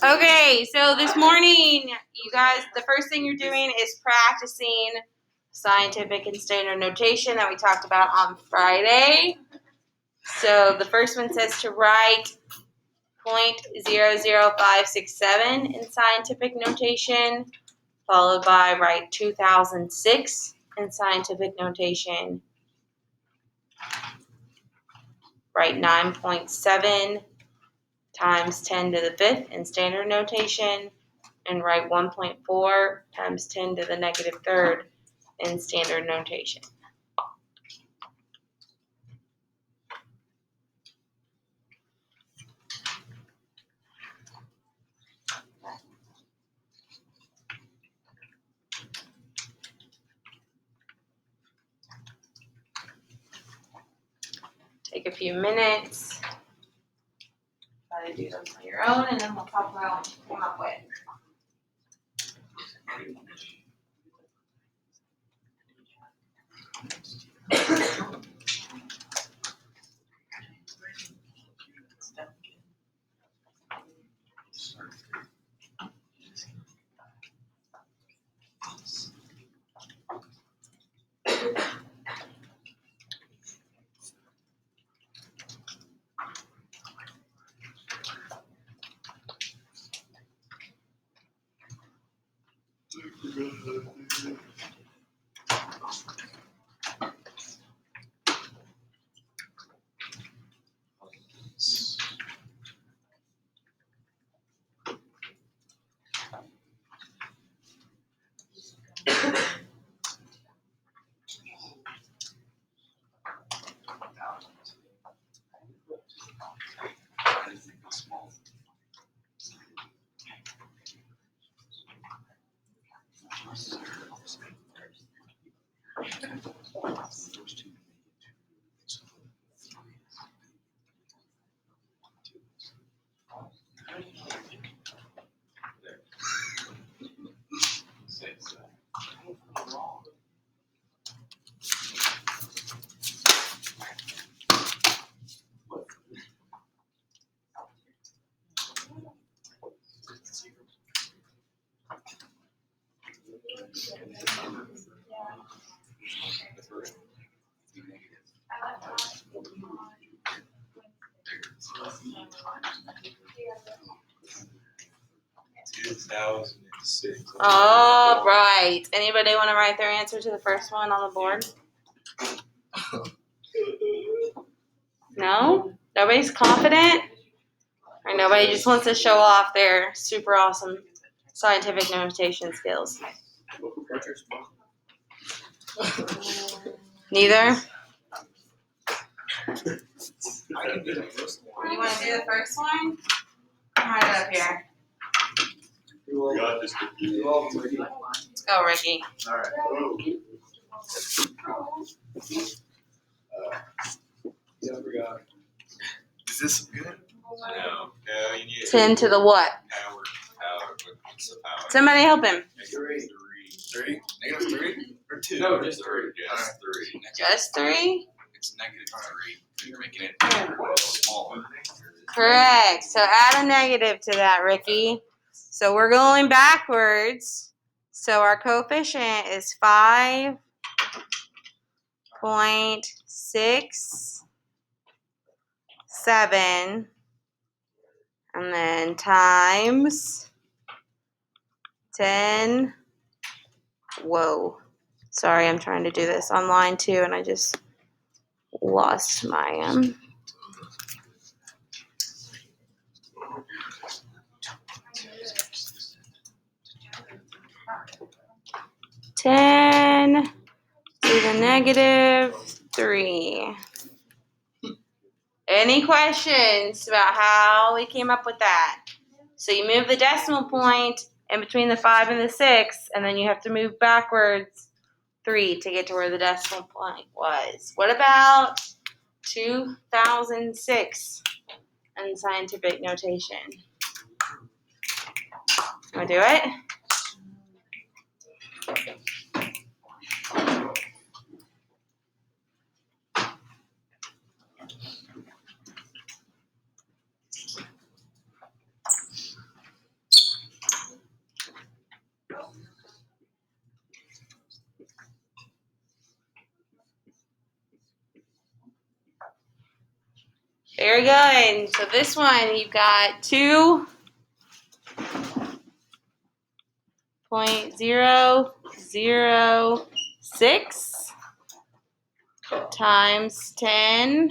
Okay, so this morning, you guys, the first thing you're doing is practicing scientific and standard notation that we talked about on Friday. So the first one says to write 0.00567 in scientific notation, followed by write 2006 in scientific notation. Write 9.7 times 10 to the 5th in standard notation, and write 1.4 times 10 to the negative 3rd in standard notation. Take a few minutes. Try to do those on your own, and then we'll talk about what you came up with. All right. Anybody want to write their answer to the first one on the board? No? Nobody's confident? Or nobody just wants to show off their super awesome scientific notation skills? Neither? You want to do the first one? Write it up here. Let's go, Ricky. All right. Yeah, I forgot. Is this good? No, you need 10 to the what? power. What's the power? Somebody help him. Three. Negative 3 or 2? No, just 3. Alright. 3. Just 3? It's negative 3. You're making it smaller. Correct. So add a negative to that, Ricky. So we're going backwards. So our coefficient is 5.67, and then times 10. Whoa. Sorry, I'm trying to do this online too, and I just lost my 10 to the negative 3. Any questions about how we came up with that? So you move the decimal point in between the 5 and the 6, and then you have to move backwards 3 to get to where the decimal point was. What about 2006 in scientific notation? Want to do it? Very good. So this one, you've got 2.006 times 10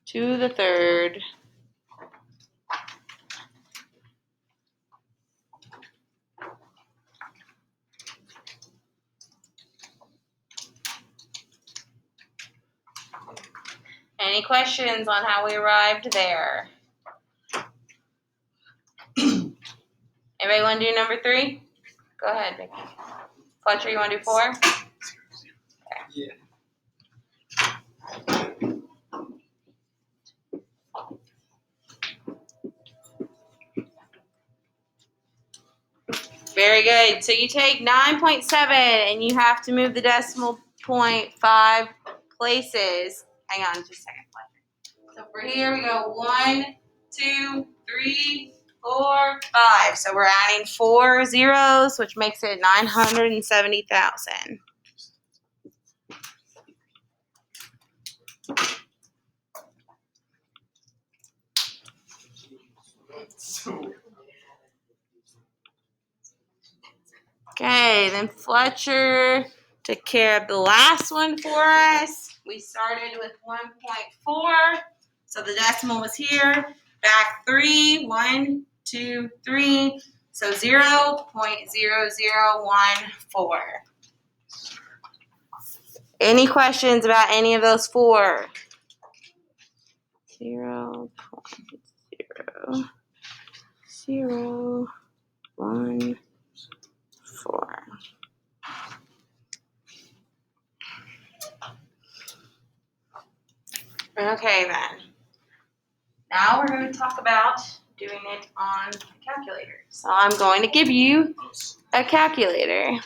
to the third. Any questions on how we arrived there? Anybody want to do number 3? Go ahead, Vicky. Fletcher, you want to do 4? Yeah. Very good. So you take 9.7 and you have to move the decimal point 5 places. Hang on just a second. So for here we go 1, 2, 3, 4, 5. So we're adding 4 zeros, which makes it 970,000. Okay, then Fletcher took care of the last one for us. We started with 1.4, so the decimal was here. Back 3, 1, 2, 3, so 0.0014. Any questions about any of those 4? 0.0014. Okay then. Now we're going to talk about doing it on a calculator. So I'm going to give you a calculator.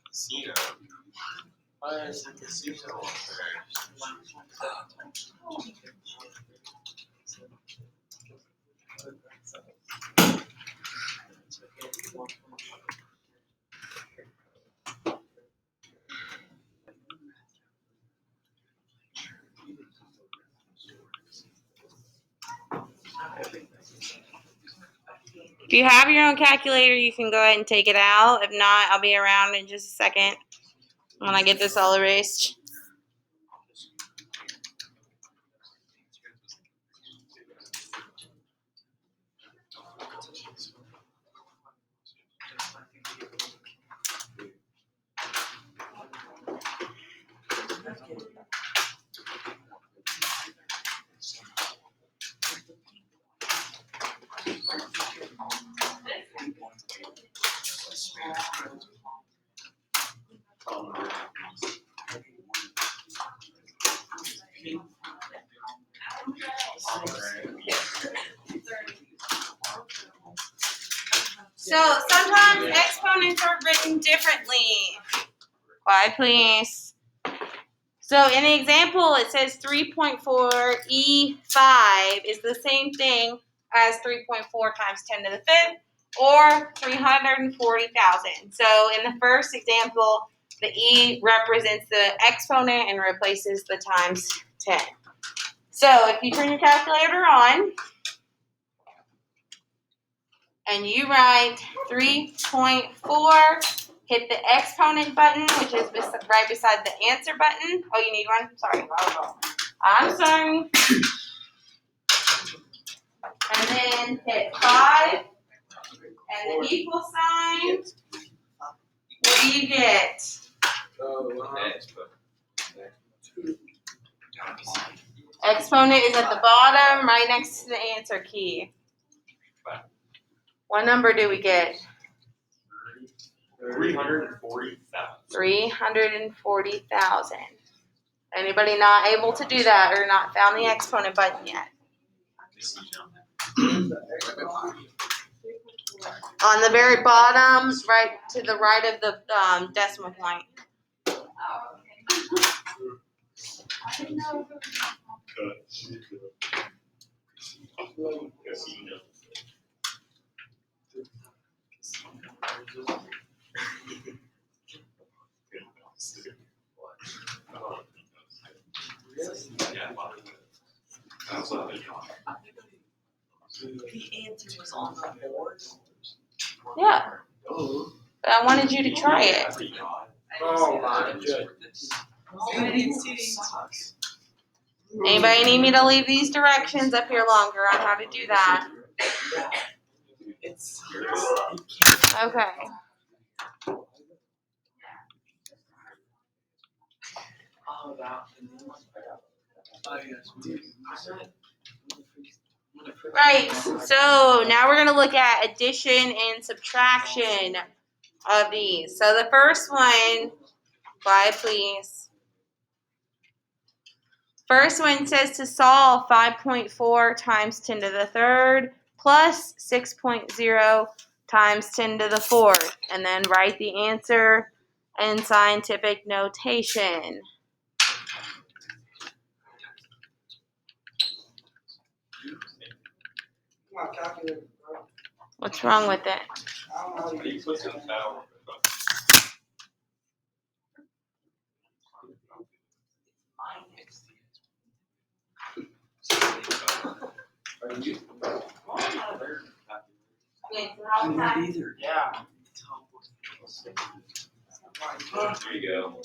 Casino. Why is the casino up there? If you have your own calculator, you can go ahead and take it out. If not, I'll be around in just a second when I get this all erased. So sometimes exponents are written differently. Quiet, please. So in the example, it says 3.4E5 is the same thing as 3.4 times 10 to the 5th, or 340,000. So in the first example, the E represents the exponent and replaces the times 10. So if you turn your calculator on, and you write 3.4, hit the exponent button, which is right beside the answer button. Oh, you need one? Sorry. I'm sorry. And then hit 5 and the equal sign. What do you get? Exponent is at the bottom, right next to the answer key. What number do we get? 340,000. 340,000. Anybody not able to do that or not found the exponent button yet? On the very bottom, right to the right of the decimal point. The answer was on the board. Yeah. But I wanted you to try it. Oh my goodness. I didn't see these. Anybody need me to leave these directions up here longer on how to do that? It's Okay. all about. Right, so now we're gonna look at addition and subtraction of these. So the first one, quiet please. First one says to solve 5.4 times 10 to the third plus 6.0 times 10 to the fourth, and then write the answer in scientific notation. Come on, calculator, bro. What's wrong with it? I don't know how to use it. Either. Yeah. There you go.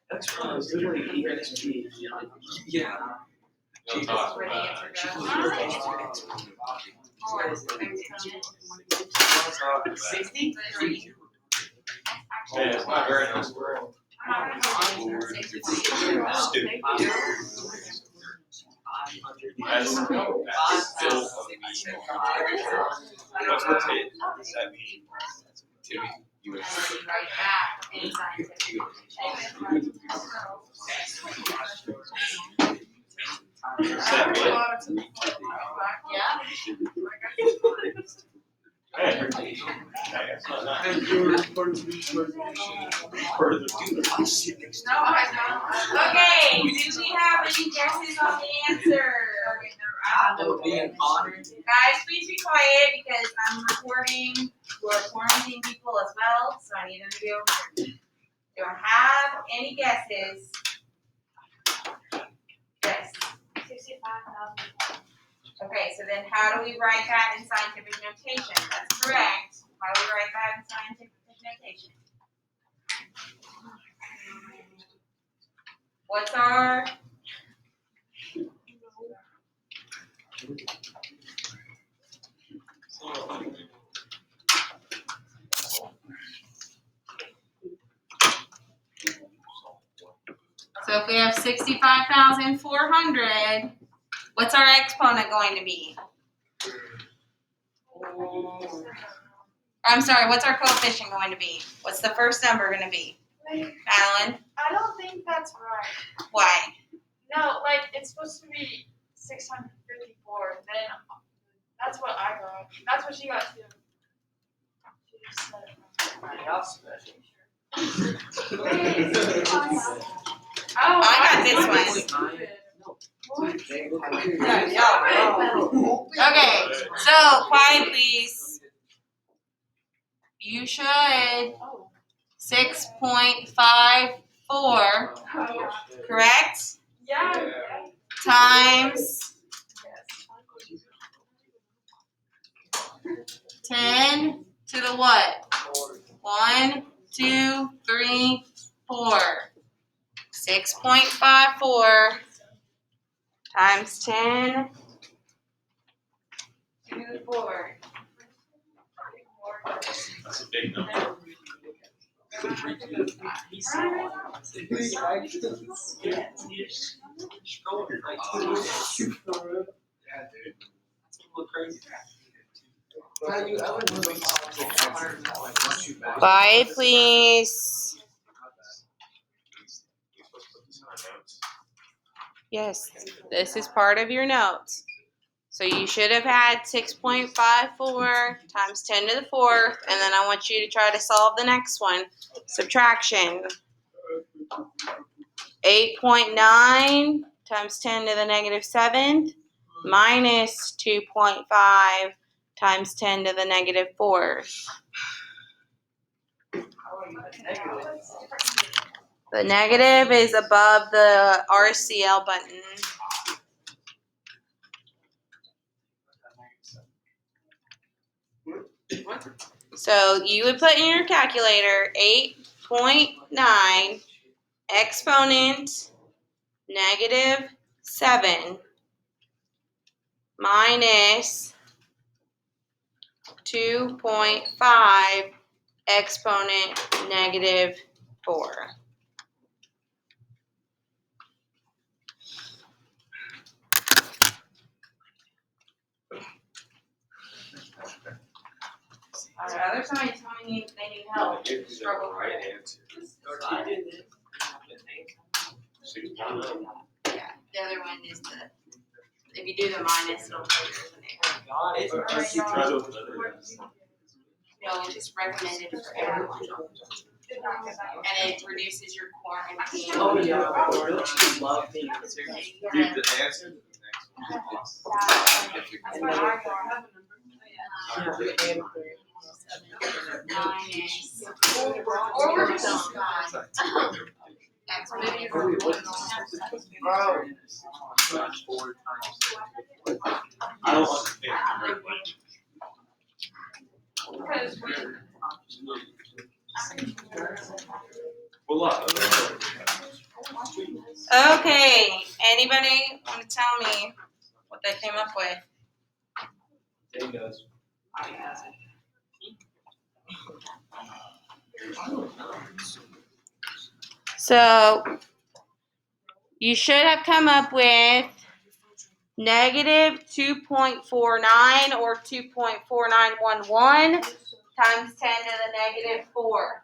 That's right. It's literally EXP. Yeah. No talk. $63. Yeah, it's not very nice word. Stupid. That's still what's rotate? What does that mean? Timmy, you would. Write that in scientific notation. Yeah. Hey, that's not nice. And you were part of the resolution. Further. No, I don't. Okay, do we have any guesses on the answer? Being honored. Guys, please be quiet because I'm recording. We're quarantining people as well, so I need them to be over here. Do I have any guesses? Yes. 65,000. Okay, so then how do we write that in scientific notation? That's correct. How do we write that in scientific notation? What's our? So if we have 65,400, what's our exponent going to be? I'm sorry, what's our coefficient going to be? What's the first number going to be? Madeline, I don't think that's right. why? No, like it's supposed to be 654. Then that's what I got. That's what she got too. She just said it. Oh, I got this one. Okay, so quiet please. You should 6.54, correct? Yeah. Times 10 to the what? 1, 2, 3, 4. 6.54 times 10 to the 4. That's a big number. Quiet, please. Yes, this is part of your notes. So you should have had 6.54 times 10 to the 4th, and then I want you to try to solve the next one. Subtraction. 8.9 times 10 to the negative 7th minus 2.5 times 10 to the negative 4th. The negative is above the RCL button. So you would put in your calculator 8.9 exponent negative 7 minus 2.5 exponent negative 4. Other somebody telling me they need help. Struggle Right with it. answer. Yeah, the other one is the. If you do the minus, it'll put yours in there. No, it's just recommended for everyone. And it reduces your quarantine. Oh, yeah. Don't you love being conservative? Read the answer to the next one. Minus. Or we're just. I don't understand. Because when. Well, look. Okay, anybody want to tell me what they came up with? Dave does. So you should have come up with negative 2.49 or 2.4911 times 10 to the negative 4.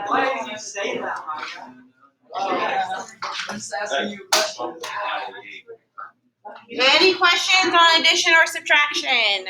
Why did you say that, Micah? I'm just asking you a question. Any questions on addition or subtraction?